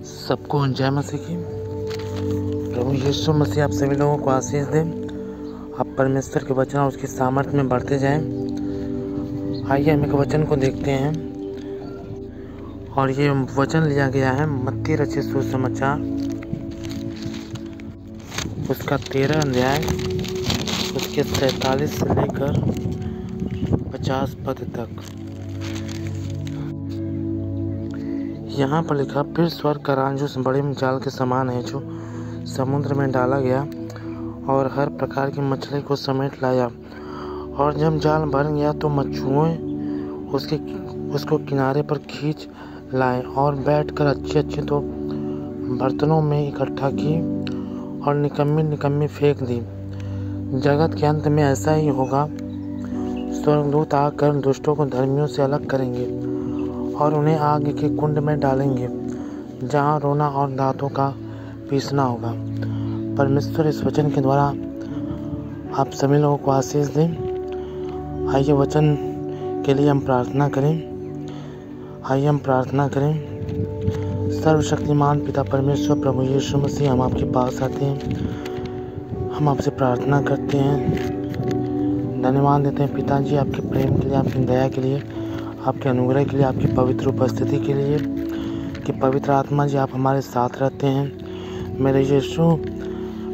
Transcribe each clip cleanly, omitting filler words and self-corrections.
सबको जय मसीह की। प्रभु यीशु मसीह आप सभी लोगों को आशीष दे। आप परमेश्वर के वचन और उसकी सामर्थ्य में बढ़ते जाएं। आइए हम एक वचन को देखते हैं और ये वचन लिया गया है मत्ती रचित सुसमाचार उसका 13 अध्याय उसके 47 से लेकर 50 पद तक। यहाँ पर लिखा, फिर स्वर्ग का राज्य उस बड़े जाल के समान है जो समुद्र में डाला गया और हर प्रकार की मछली को समेट लाया। और जब जाल भर गया तो मछुए उसको किनारे पर खींच लाए और बैठकर अच्छे तो बर्तनों में इकट्ठा की और निकम्मी फेंक दी। जगत के अंत में ऐसा ही होगा। स्वर्गदूत आकर दुष्टों को धर्मियों से अलग करेंगे और उन्हें आग के कुंड में डालेंगे, जहाँ रोना और दांतों का पीसना होगा। परमेश्वर इस वचन के द्वारा आप सभी लोगों को आशीष दें। आइए वचन के लिए हम प्रार्थना करें। सर्वशक्तिमान पिता परमेश्वर प्रभु यीशु मसीह, हम आपके पास आते हैं, हम आपसे प्रार्थना करते हैं, धन्यवाद देते हैं पिताजी आपके प्रेम के लिए, आपकी दया के लिए, आपके अनुग्रह के लिए, आपकी पवित्र उपस्थिति के लिए कि पवित्र आत्मा जी आप हमारे साथ रहते हैं। मेरे यीशु,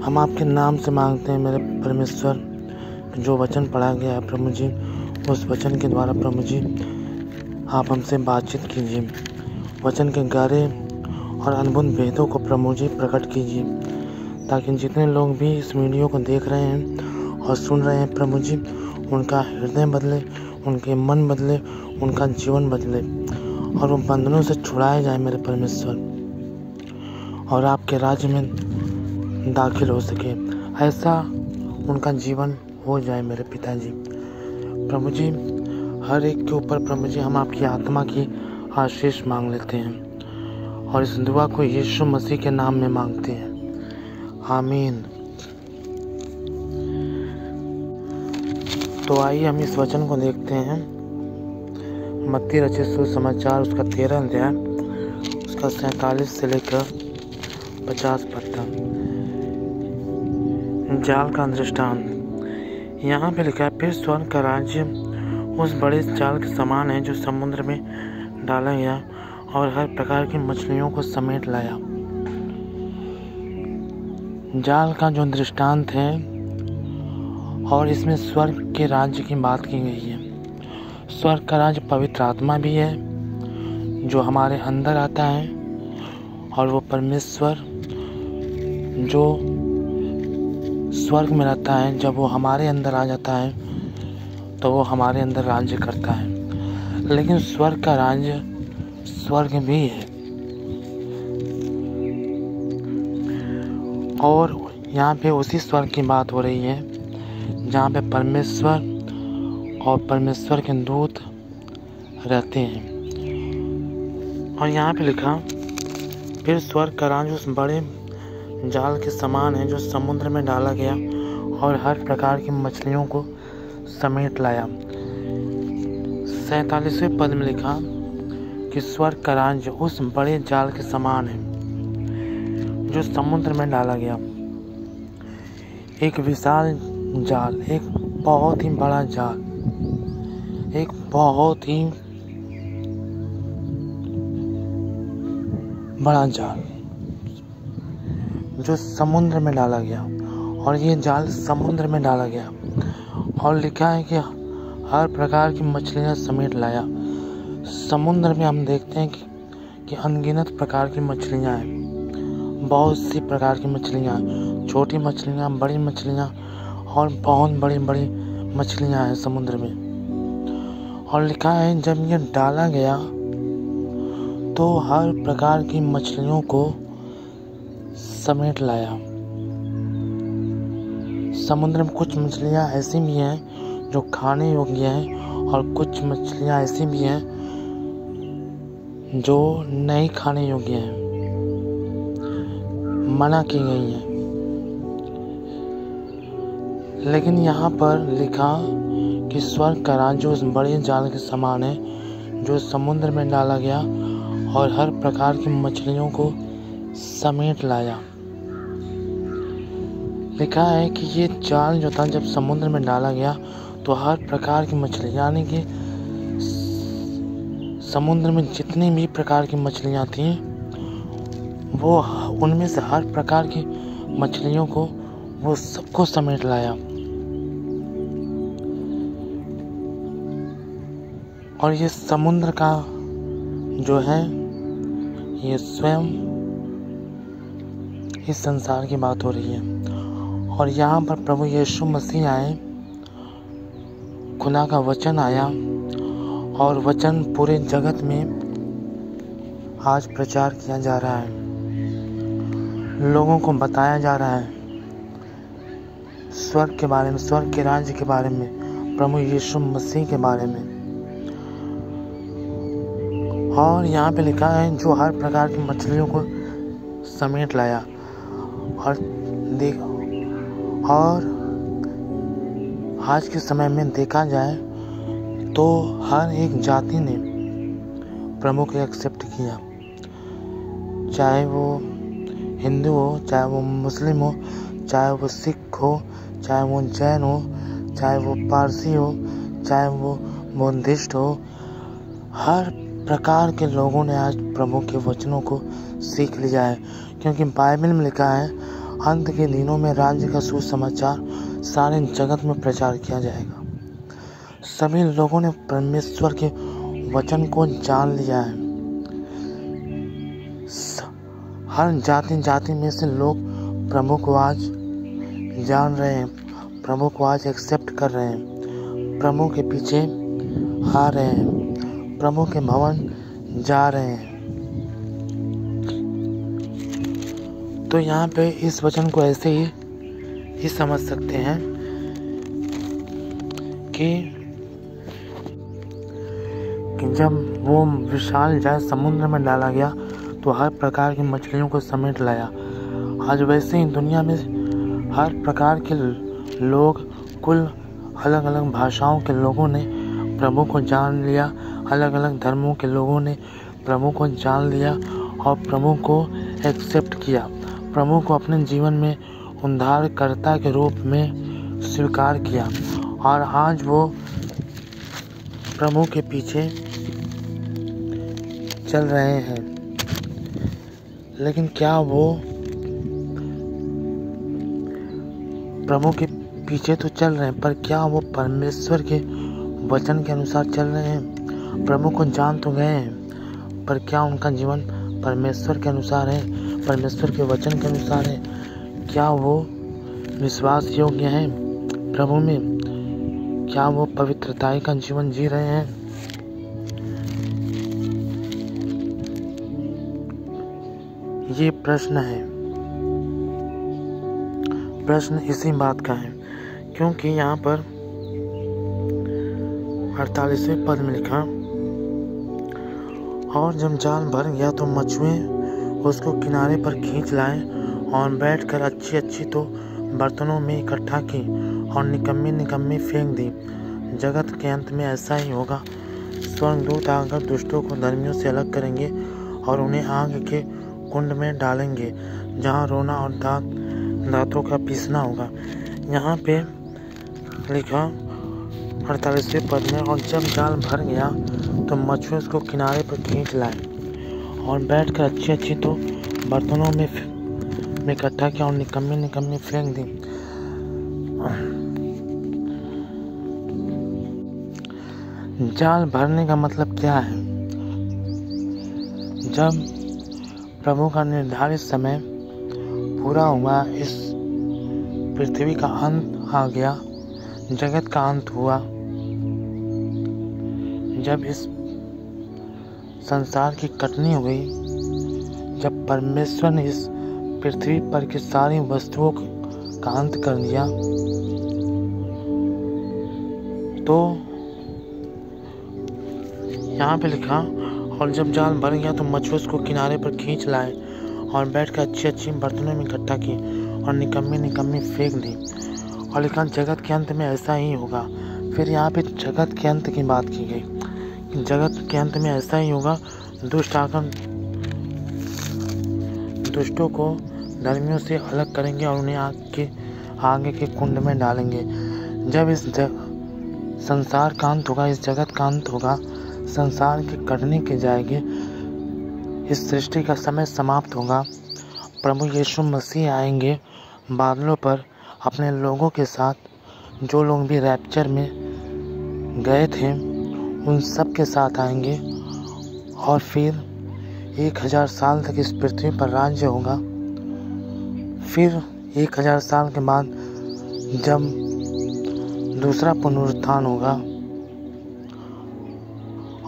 हम आपके नाम से मांगते हैं मेरे परमेश्वर, जो वचन पढ़ा गया है प्रभु जी, उस वचन के द्वारा प्रभु जी आप हमसे बातचीत कीजिए। वचन के गहरे और अद्भुत भेदों को प्रभु जी प्रकट कीजिए, ताकि जितने लोग भी इस वीडियो को देख रहे हैं और सुन रहे हैं प्रभु जी, उनका हृदय बदले, उनके मन बदले, उनका जीवन बदले और वो बंधनों से छुड़ाए जाए मेरे परमेश्वर, और आपके राज्य में दाखिल हो सके। ऐसा उनका जीवन हो जाए मेरे पिताजी। प्रभु जी, हर एक के ऊपर प्रभु जी हम आपकी आत्मा की आशीष मांग लेते हैं और इस दुआ को यीशु मसीह के नाम में मांगते हैं, आमीन। तो आइए हम इस वचन को देखते हैं। मत्ती रचित सुसमाचार उसका 13 अध्याय उसका 47 से लेकर 50 पद तक। जाल का दृष्टांत। यहाँ पे लिखा है, फिर स्वर्ग का राज्य उस बड़े जाल के समान है जो समुद्र में डाला गया और हर प्रकार की मछलियों को समेट लाया। जाल का जो दृष्टांत है और इसमें स्वर्ग के राज्य की बात की गई है। स्वर्ग का राज्य पवित्र आत्मा भी है जो हमारे अंदर आता है, और वो परमेश्वर जो स्वर्ग में रहता है, जब वो हमारे अंदर आ जाता है तो वो हमारे अंदर राज्य करता है। लेकिन स्वर्ग का राज्य स्वर्ग भी है, और यहाँ पे उसी स्वर्ग की बात हो रही है जहाँ पे परमेश्वर और परमेश्वर के दूत रहते हैं। और यहाँ पे लिखा, फिर स्वर्ग का राज्य उस बड़े जाल के समान है जो समुद्र में डाला गया और हर प्रकार की मछलियों को समेट लाया। 47वें पद में लिखा कि स्वर्ग का राज्य उस बड़े जाल के समान है जो समुद्र में डाला गया। एक विशाल जाल, एक बहुत ही बड़ा जाल, एक बहुत ही बड़ा जाल जो समुद्र में डाला गया, और ये जाल समुद्र में डाला गया और लिखा है कि हर प्रकार की मछलियां समेट लाया। समुद्र में हम देखते हैं कि अनगिनत प्रकार की मछलियां हैं, बहुत सी प्रकार की मछलियां, छोटी मछलियां, बड़ी मछलियां और बहुत बड़ी बड़ी मछलियां हैं समुद्र में। और लिखा है जब ये डाला गया तो हर प्रकार की मछलियों को समेट लाया। समुद्र में कुछ मछलियां ऐसी भी हैं जो खाने योग्य हैं, और कुछ मछलियां ऐसी भी हैं जो नहीं खाने योग्य हैं, मना की गई हैं। लेकिन यहाँ पर लिखा कि स्वर्ग का राज्य उस बड़े जाल के समान है जो समुद्र में डाला गया और हर प्रकार की मछलियों को समेट लाया। लिखा है कि ये जाल जो था जब समुद्र में डाला गया तो हर प्रकार की मछली, यानी कि समुद्र में जितनी भी प्रकार की मछलियाँ थीं वो उनमें से हर प्रकार की मछलियों को वो सबको समेट लाया। और ये समुद्र का जो है ये स्वयं इस संसार की बात हो रही है। और यहाँ पर प्रभु यीशु मसीह आए, खुदा का वचन आया और वचन पूरे जगत में आज प्रचार किया जा रहा है, लोगों को बताया जा रहा है स्वर्ग के बारे में, स्वर्ग के राज्य के बारे में, प्रभु यीशु मसीह के बारे में। और यहाँ पे लिखा है जो हर प्रकार की मछलियों को समेट लाया। और आज के समय में देखा जाए तो हर एक जाति ने प्रभु को एक्सेप्ट किया, चाहे वो हिंदू हो, चाहे वो मुस्लिम हो, चाहे वो सिख हो, चाहे वो जैन हो, चाहे वो पारसी हो, चाहे वो बुद्धिस्ट हो। हर प्रकार के लोगों ने आज प्रभु के वचनों को सीख लिया है, क्योंकि बाइबल में लिखा है अंत के दिनों में राज्य का सुसमाचार सारे जगत में प्रचार किया जाएगा। सभी लोगों ने परमेश्वर के वचन को जान लिया है। हर जाति में से लोग प्रभु को आज जान रहे हैं, प्रभु को आज एक्सेप्ट कर रहे हैं, प्रभु के पीछे आ रहे हैं, प्रभु के भवन जा रहे हैं। तो यहाँ पे इस वचन को ऐसे ही समझ सकते हैं कि जब वो विशाल जाल समुद्र में डाला गया तो हर प्रकार की मछलियों को समेट लाया। आज वैसे ही दुनिया में हर प्रकार के लोग, कुल अलग अलग भाषाओं के लोगों ने प्रभु को जान लिया, अलग अलग धर्मों के लोगों ने प्रभु को जान लिया और प्रभु को एक्सेप्ट किया, प्रभु को अपने जीवन में उद्धारकर्ता के रूप में स्वीकार किया। और आज वो प्रभु के पीछे चल रहे हैं। लेकिन क्या वो प्रभु के पीछे तो चल रहे हैं, पर क्या वो परमेश्वर के वचन के अनुसार चल रहे हैं? प्रभु को जान तो गए हैं, पर क्या उनका जीवन परमेश्वर के अनुसार है, परमेश्वर के वचन के अनुसार है? क्या वो विश्वास योग्य हैं प्रभु में? क्या वो पवित्रताई का जीवन जी रहे हैं? ये प्रश्न है। प्रश्न इसी बात का है क्योंकि यहाँ पर 48वें पद में लिखा, और जब जाल भर गया तो मछुए उसको किनारे पर खींच लाए और बैठकर अच्छी अच्छी तो बर्तनों में इकट्ठा की और निकम्मी फेंक दी। जगत के अंत में ऐसा ही होगा। स्वर्गदूत आकर दुष्टों को धर्मियों से अलग करेंगे और उन्हें आग के कुंड में डालेंगे, जहाँ रोना और दांतों का पीसना होगा। यहाँ पे लिखा 48वें पद में, और जब जाल भर गया तो मछुए उसको किनारे पर खींच लाए और बैठकर अच्छी अच्छी तो बर्तनों में इकट्ठा किया और निकम्मी फेंक दी। जाल भरने का मतलब क्या है? जब प्रभु का निर्धारित समय पूरा हुआ, इस पृथ्वी का अंत आ गया, जगत का अंत हुआ, जब इस संसार की कटनी हुई, जब परमेश्वर ने इस पृथ्वी पर की सारी वस्तुओं का अंत कर दिया, तो यहाँ पे लिखा, और जब जाल भर गया तो मछुए उसको किनारे पर खींच लाए और बैठकर अच्छी अच्छी बर्तनों में इकट्ठा की और निकम्मी फेंक दी। और लिखा जगत के अंत में ऐसा ही होगा। फिर यहाँ पे जगत के अंत की बात की गई। जगत के अंत में ऐसा ही होगा, दुष्ट आकर दुष्टों को धर्मियों से अलग करेंगे और उन्हें आगे के कुंड में डालेंगे। जब इस संसार का अंत होगा, इस जगत का अंत होगा, संसार के कटने के जाएंगे, इस सृष्टि का समय समाप्त होगा, प्रभु यीशु मसीह आएंगे बादलों पर अपने लोगों के साथ। जो लोग भी रैप्चर में गए थे उन सब के साथ आएंगे और फिर 1000 साल तक इस पृथ्वी पर राज्य होगा। फिर 1000 साल के बाद जब दूसरा पुनरुत्थान होगा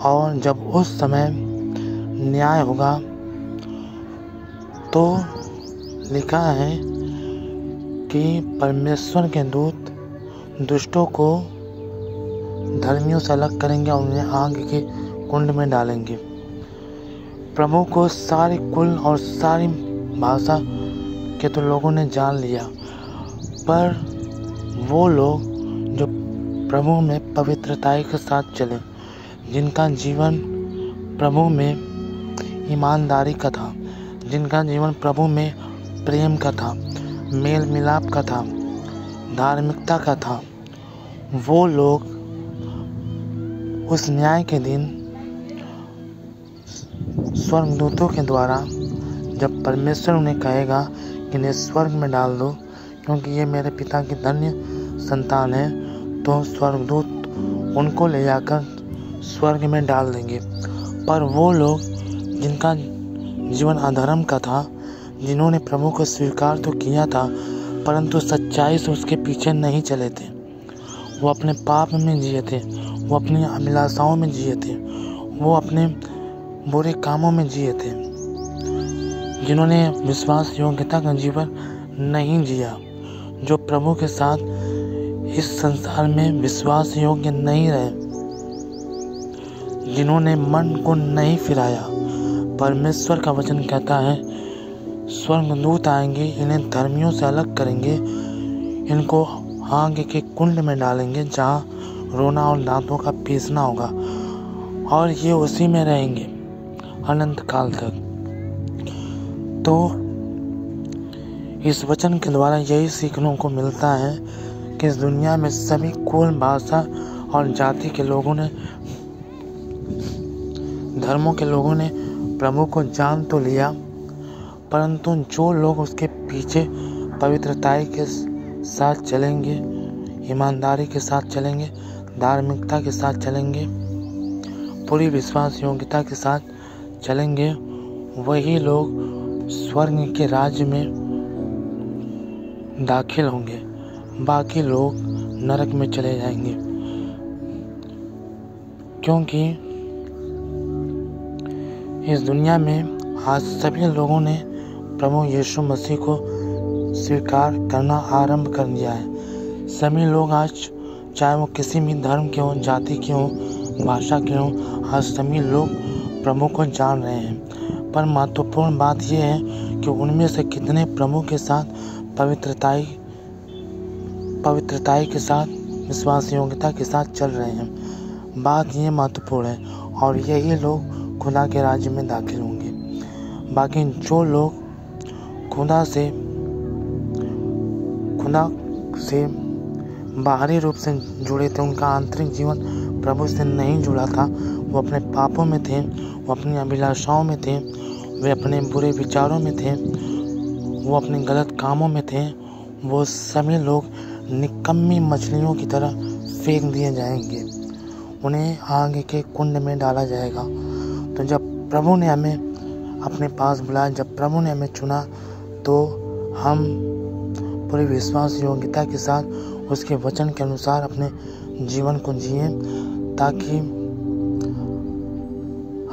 और जब उस समय न्याय होगा, तो लिखा है कि परमेश्वर के दूत दुष्टों को धर्मियों से अलग करेंगे और उन्हें आग के कुंड में डालेंगे। प्रभु को सारे कुल और सारी भाषा के तो लोगों ने जान लिया, पर वो लोग जो प्रभु में पवित्रताई के साथ चले, जिनका जीवन प्रभु में ईमानदारी का था, जिनका जीवन प्रभु में प्रेम का था, मेल मिलाप का था, धार्मिकता का था, वो लोग उस न्याय के दिन स्वर्गदूतों के द्वारा, जब परमेश्वर उन्हें कहेगा कि इन्हें स्वर्ग में डाल दो क्योंकि ये मेरे पिता की धन्य संतान है, तो स्वर्गदूत उनको ले जाकर स्वर्ग में डाल देंगे। पर वो लोग जिनका जीवन अधर्म का था, जिन्होंने प्रभु को स्वीकार तो किया था परंतु सच्चाई से उसके पीछे नहीं चले थे, वो अपने पाप में जिए थे, वो अपनी अभिलाषाओं में जिए थे, वो अपने बुरे कामों में जिए थे, जिन्होंने विश्वास योग्यता का जीवन नहीं जिया, जो प्रभु के साथ इस संसार में विश्वास योग्य नहीं रहे, जिन्होंने मन को नहीं फिराया। परमेश्वर का वचन कहता है स्वर्गदूत आएंगे, इन्हें धर्मियों से अलग करेंगे, इनको आग के कुंड में डालेंगे जहाँ रोना और दांतों का पीसना होगा, और ये उसी में रहेंगे अनंत काल तक। तो इस वचन के द्वारा यही सीखने को मिलता है कि इस दुनिया में सभी कुल, भाषा और जाति के लोगों ने, धर्मों के लोगों ने प्रभु को जान तो लिया, परंतु जो लोग उसके पीछे पवित्रताई के साथ चलेंगे, ईमानदारी के साथ चलेंगे, धार्मिकता के साथ चलेंगे, पूरी विश्वास योग्यता के साथ चलेंगे, वही लोग स्वर्ग के राज्य में दाखिल होंगे, बाकी लोग नरक में चले जाएंगे। क्योंकि इस दुनिया में आज सभी लोगों ने प्रभु यीशु मसीह को स्वीकार करना आरंभ कर दिया है। सभी लोग आज, चाहे वो किसी भी धर्म के हों, जाति के हों, भाषा के हों, आज सभी लोग प्रभु को जान रहे हैं। पर महत्वपूर्ण बात यह है कि उनमें से कितने प्रभु के साथ पवित्रताई के साथ, विश्वास योग्यता के साथ चल रहे हैं। बात ये महत्वपूर्ण है, और यही लोग खुदा के राज्य में दाखिल होंगे। बाकी जो लोग खुदा से बाहरी रूप से जुड़े थे, उनका आंतरिक जीवन प्रभु से नहीं जुड़ा था, वो अपने पापों में थे, वो अपनी अभिलाषाओं में थे, वे अपने बुरे विचारों में थे, वो अपने गलत कामों में थे, वो सभी लोग निकम्मी मछलियों की तरह फेंक दिए जाएंगे, उन्हें आग के कुंड में डाला जाएगा। तो जब प्रभु ने हमें अपने पास बुलाया, जब प्रभु ने हमें चुना, तो हम पूरी विश्वास योग्यता के साथ उसके वचन के अनुसार अपने जीवन को जिए, ताकि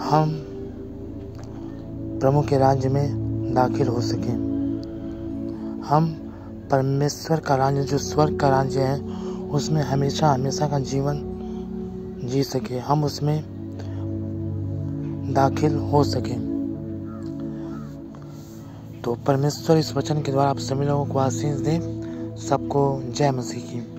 हम प्रभु के राज्य में दाखिल हो सकें। हम परमेश्वर का राज्य, जो स्वर्ग का राज्य है, उसमें हमेशा हमेशा का जीवन जी सके, हम उसमें दाखिल हो सके। तो परमेश्वर इस वचन के द्वारा आप सभी लोगों को आशीष दे। सबको जय मसीह की।